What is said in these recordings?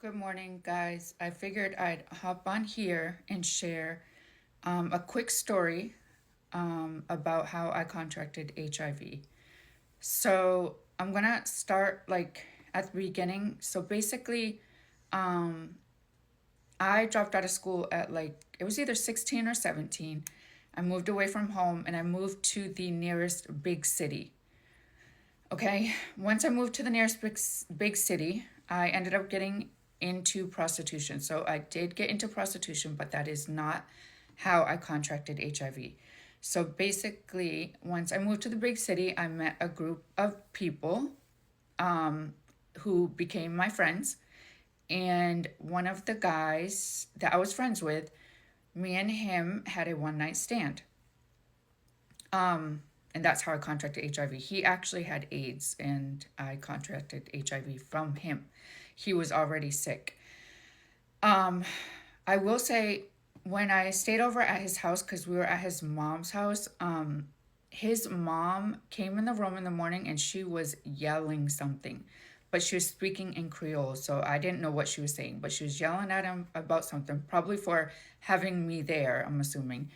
Good morning, guys. I figured I'd hop on here and share a quick story about how I contracted HIV. So I'm gonna start like at the beginning. So basically, I dropped out of school at it was either 16 or 17. I moved away from home and I moved to the nearest big city. Okay, once I moved to the nearest big city, I ended up getting into prostitution. So I did get into prostitution, but that is not how I contracted HIV. So basically, once I moved to the big city, I met a group of people who became my friends. And one of the guys that I was friends with, me and him had a one night stand. And that's how I contracted HIV. He actually had AIDS, and I contracted HIV from him. He was already sick. I will say, when I stayed over at his house, because we were at his mom's house, his mom came in the room in the morning and she was yelling something, but she was speaking in Creole, so I didn't know what she was saying, but she was yelling at him about something, probably for having me there, I'm assuming.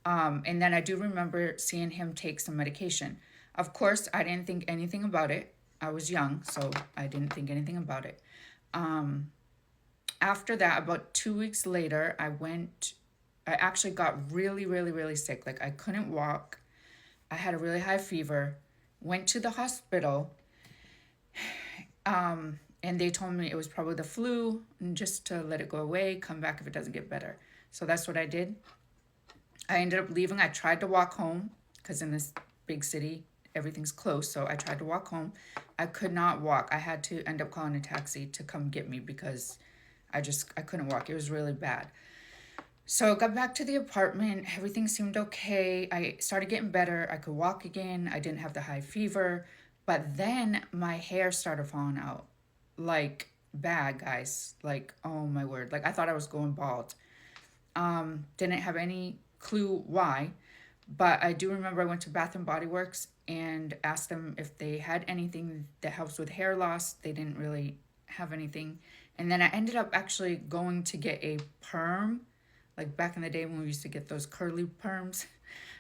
And then I do remember seeing him take some medication. Of course, I didn't think anything about it. I was young, so I didn't think anything about it. After that, about 2 weeks later, I actually got really, really, really sick. Like, I couldn't walk. I had a really high fever, went to the hospital, and they told me it was probably the flu and just to let it go away, come back if it doesn't get better. So that's what I did. I ended up leaving. I tried to walk home because in this big city, everything's close. So I tried to walk home. I could not walk. I had to end up calling a taxi to come get me because I couldn't walk. It was really bad. So I got back to the apartment. Everything seemed okay. I started getting better. I could walk again. I didn't have the high fever. But then my hair started falling out. Like bad, guys. Like, oh my word. Like, I thought I was going bald. Didn't have any clue why, but I do remember I went to Bath and Body Works and asked them if they had anything that helps with hair loss. They didn't really have anything. And then I ended up actually going to get a perm, like back in the day when we used to get those curly perms.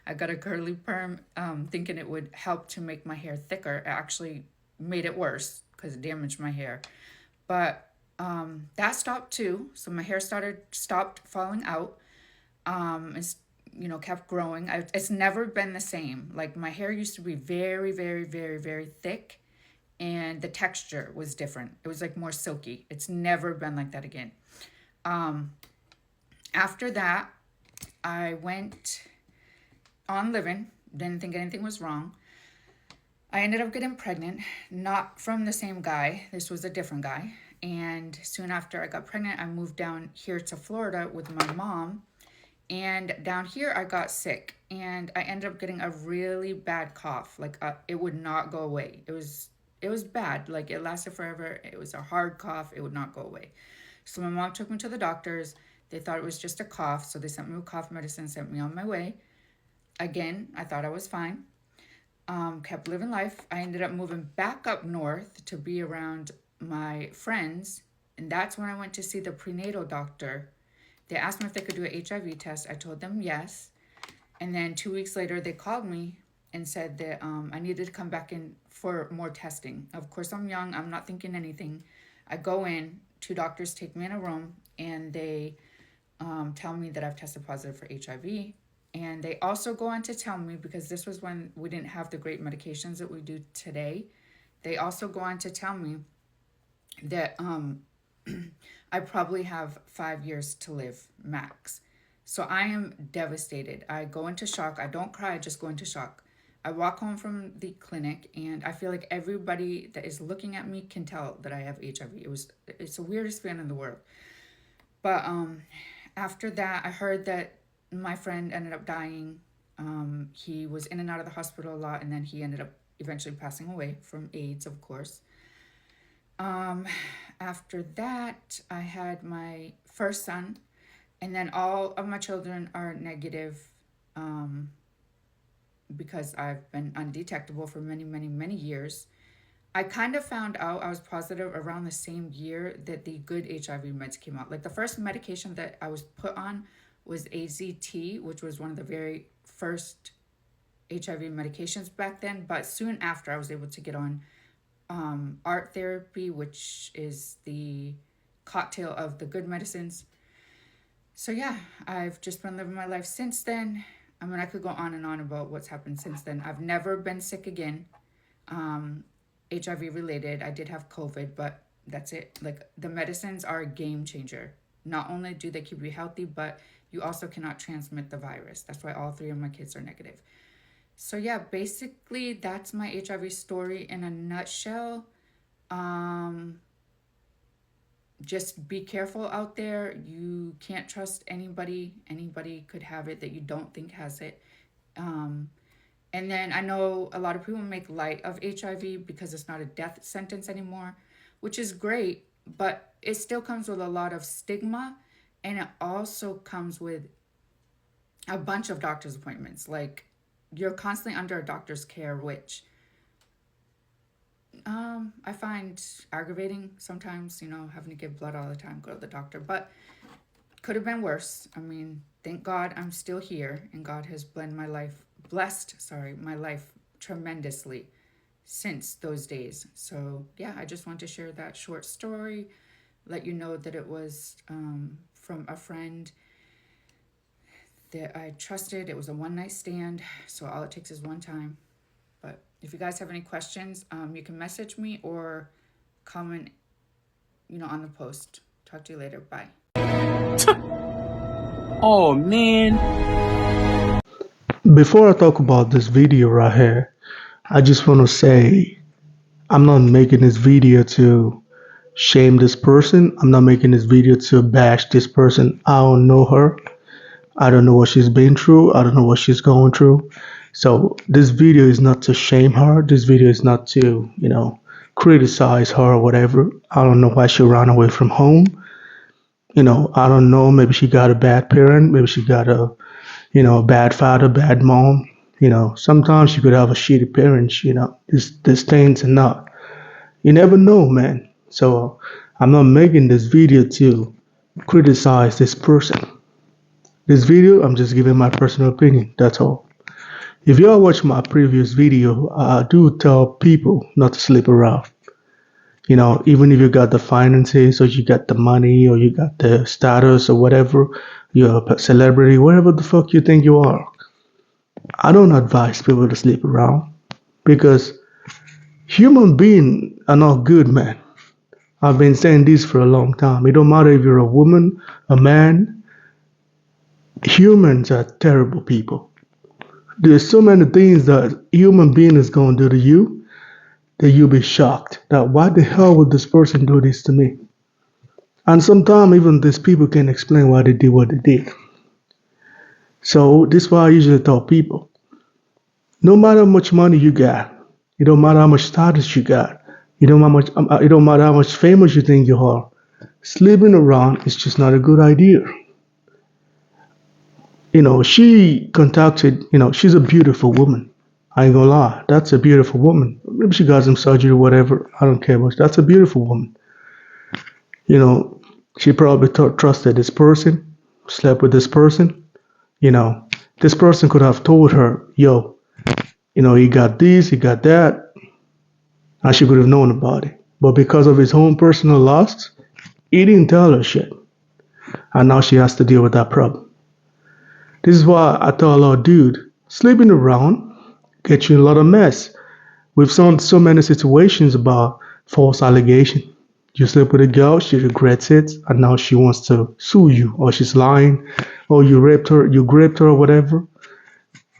I got a curly perm, thinking it would help to make my hair thicker. It actually made it worse because it damaged my hair. But that stopped too. So my hair stopped falling out. It's kept growing. It's never been the same. Like, my hair used to be very, very, very, very thick, and the texture was different. It was like more silky. It's never been like that again. After that, I went on living. Didn't think anything was wrong. I ended up getting pregnant, not from the same guy. This was a different guy. And soon after I got pregnant, I moved down here to Florida with my mom. And down here, I got sick, and I ended up getting a really bad cough. Like, it would not go away. It was bad. Like, it lasted forever. It was a hard cough. It would not go away. So my mom took me to the doctors. They thought it was just a cough, so they sent me with cough medicine, sent me on my way. Again, I thought I was fine. Kept living life. I ended up moving back up north to be around my friends, and that's when I went to see the prenatal doctor. They asked me if they could do an HIV test. I told them yes. And then 2 weeks later, they called me and said that I needed to come back in for more testing. Of course, I'm young. I'm not thinking anything. I go in. Two doctors take me in a room, and they tell me that I've tested positive for HIV. And they also go on to tell me, because this was when we didn't have the great medications that we do today, they also go on to tell me that I probably have 5 years to live max. So I am devastated. I go into shock. I don't cry, I just go into shock. I walk home from the clinic and I feel like everybody that is looking at me can tell that I have HIV. It's the weirdest feeling in the world. But after that, I heard that my friend ended up dying. He was in and out of the hospital a lot, and then he ended up eventually passing away from AIDS, of course. After that, I had my first son, and then all of my children are negative, because I've been undetectable for many, many, many years. I kind of found out I was positive around the same year that the good HIV meds came out. Like the first medication that I was put on was AZT, which was one of the very first HIV medications back then. But soon after, I was able to get on art therapy, which is the cocktail of the good medicines. So yeah, I've just been living my life since then. I mean, I could go on and on about what's happened since then. I've never been sick again, HIV related. I did have COVID, but that's it. Like the medicines are a game changer. Not only do they keep you healthy, but you also cannot transmit the virus. That's why all three of my kids are negative. So yeah, basically that's my HIV story in a nutshell. Um, just be careful out there. You can't trust anybody. Anybody could have it that you don't think has it. Um, and then I know a lot of people make light of HIV because it's not a death sentence anymore, which is great, but it still comes with a lot of stigma, and it also comes with a bunch of doctor's appointments. Like you're constantly under a doctor's care, which I find aggravating sometimes, having to give blood all the time, go to the doctor. But could have been worse. I mean, thank God I'm still here and God has blessed my life tremendously since those days. So yeah, I just want to share that short story, let you know that it was from a friend that I trusted. It was a one night stand, so all it takes is one time. But if you guys have any questions, you can message me or comment, on the post. Talk to you later. Bye. Oh man. Before I talk about this video right here, I just want to say I'm not making this video to shame this person. I'm not making this video to bash this person. I don't know her. I don't know what she's been through. I don't know what she's going through. So this video is not to shame her. This video is not to, criticize her or whatever. I don't know why she ran away from home. I don't know. Maybe she got a bad parent. Maybe she got a bad father, bad mom. Sometimes you could have a shitty parents. These things are not. You never know, man. So I'm not making this video to criticize this person. This video, I'm just giving my personal opinion. That's all. If you all watch my previous video, I do tell people not to sleep around. Even if you got the finances or you got the money or you got the status or whatever, you're a celebrity, whatever the fuck you think you are. I don't advise people to sleep around because human beings are not good, man. I've been saying this for a long time. It don't matter if you're a woman, a man, humans are terrible people. There's so many things that human being is going to do to you that you'll be shocked that why the hell would this person do this to me? And sometimes even these people can explain why they did what they did. So this is why I usually tell people, no matter how much money you got, it don't matter how much status you got, it don't matter how much famous you think you are, sleeping around is just not a good idea. She contacted, she's a beautiful woman. I ain't gonna lie, that's a beautiful woman. Maybe she got some surgery or whatever. I don't care, but that's a beautiful woman. You know, she probably trusted this person, slept with this person. You know, this person could have told her, yo, he got this, he got that, and she could have known about it. But because of his own personal loss, he didn't tell her shit. And now she has to deal with that problem. This is why I tell a lot of dude, sleeping around gets you in a lot of mess. We've seen so many situations about false allegation. You sleep with a girl, she regrets it, and now she wants to sue you, or she's lying, or you raped her, or whatever.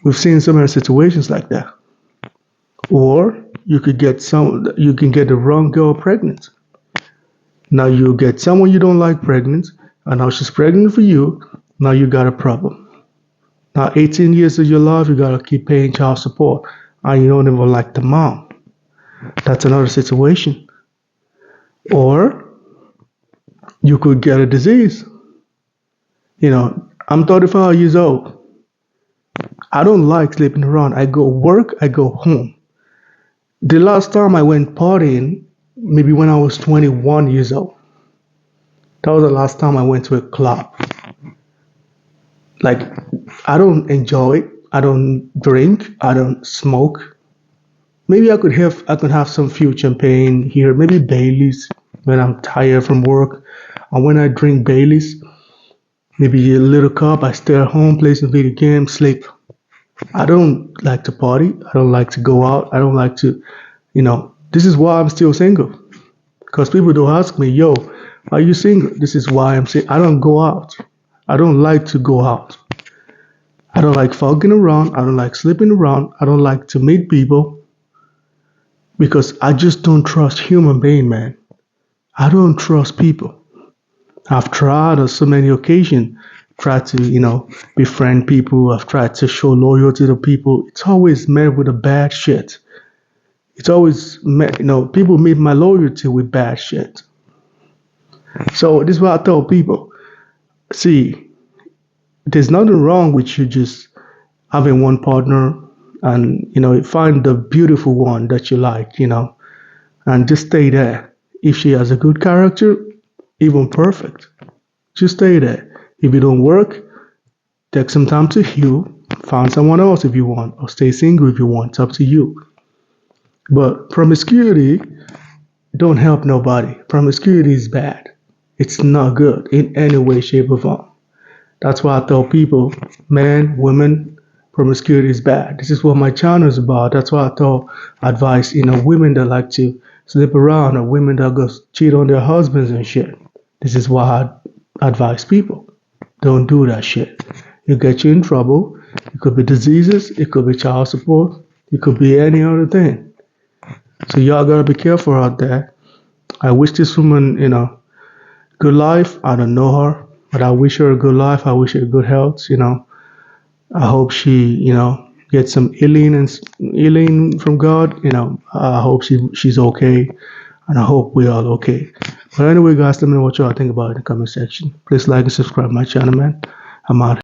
We've seen so many situations like that. Or you can get the wrong girl pregnant. Now you get someone you don't like pregnant, and now she's pregnant for you. Now you got a problem. Now 18 years of your life, you gotta keep paying child support, and you don't even like the mom. That's another situation. Or you could get a disease. I'm 35 years old. I don't like sleeping around. I go work, I go home. The last time I went partying, maybe when I was 21 years old. That was the last time I went to a club. Like, I don't enjoy it. I don't drink. I don't smoke. Maybe I could have some few champagne here, maybe Baileys when I'm tired from work. And when I drink Baileys, maybe a little cup, I stay at home, play some video games, sleep. I don't like to party. I don't like to go out. I don't like to, this is why I'm still single. Because people don't ask me, yo, are you single? This is why I'm saying I don't go out. I don't like to go out. I don't like fucking around. I don't like sleeping around. I don't like to meet people because I just don't trust human being, man. I don't trust people. I've tried on so many occasions, tried to, befriend people. I've tried to show loyalty to people. It's always met with a bad shit. It's always met, people meet my loyalty with bad shit. So this is what I tell people. See, there's nothing wrong with you just having one partner and, find the beautiful one that you like, and just stay there. If she has a good character, even perfect, just stay there. If it don't work, take some time to heal, find someone else if you want, or stay single if you want. It's up to you. But promiscuity don't help nobody. Promiscuity is bad. It's not good in any way, shape, or form. That's why I tell people, men, women, promiscuity is bad. This is what my channel is about. That's why I tell advice, women that like to sleep around or women that go cheat on their husbands and shit. This is why I advise people. Don't do that shit. It'll get you in trouble. It could be diseases. It could be child support. It could be any other thing. So y'all gotta be careful out there. I wish this woman, good life. I don't know her, but I wish her a good life. I wish her good health. I hope she, gets some healing from God. I hope she's okay, and I hope we all okay. But anyway, guys, let me know what y'all think about it in the comment section. Please like and subscribe to my channel, man. I'm out.